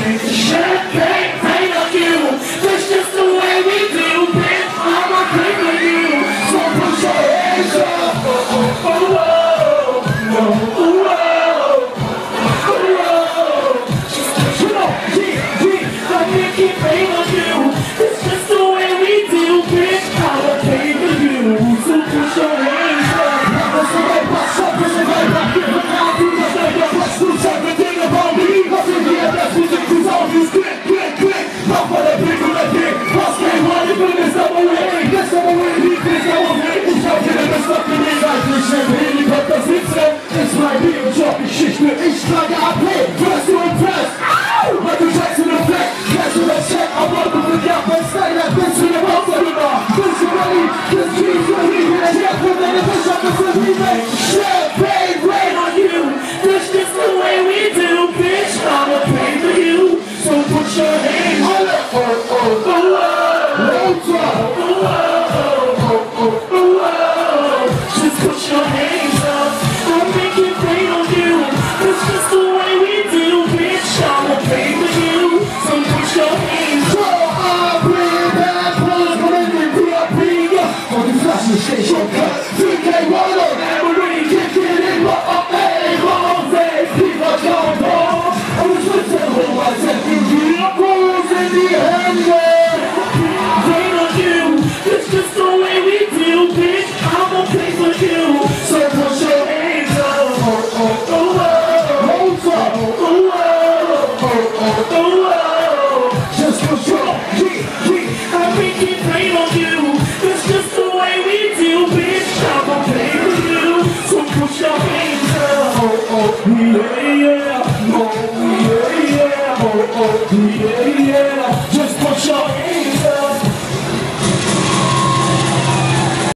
Champagne, paint on you. That's just the way we do, bitch. I'ma pay for you. So put your hands up. Oh, oh, oh, oh, oh, oh, oh. Come on, I can't keep paint on you. It's just the way we do, bitch. I'ma pay for you. So put your hands up. That's the way my shop is the way I get the time to the day. Let's do everything about me. Let's do the best we think is all you quick. Not for the people that did. Plus, they want to do this double way. This double way, these things double way. It's not getting this stuff to me like this shit. Really got the Sitze. It's like being Jobgeschichte. Ich trage AP. First to impress. But du checkst in Effekt. Kennst du das Check? Aber du bist ja bei Steiner. Bist du eine Monster rüber? Bist du ready? Das Team für mich. Der Chef von deiner Bishop ist ein Remake. Champagne, rain on you. That's just the way we do, bitch. I'ma pay for you. So put your hands up. Oh, oh, oh, oh. Just put your hands up. I'll make it rain on you. That's just the way we do, bitch. I'ma pay for you. So put your hands up. I'll bring that pose, but in the VIP. On the flashy shit, shortcut. 3K Wallow, Emery, kicking in, but up, hey, long days, people don't know. I'm just twisting the whole life, and you up rules in the hand, rain on you. It's just the way we do, bitch. I'ma pay for you. So put your hands up. Oh, oh, oh, oh. Hold up. Oh, oh, oh, oh, oh, oh. Just put your I make it rain on you. It's just the way we do, bitch. I'ma pay for you. So put your hands up. Oh, oh, yeah, yeah. Oh, yeah, yeah. Oh, oh, yeah.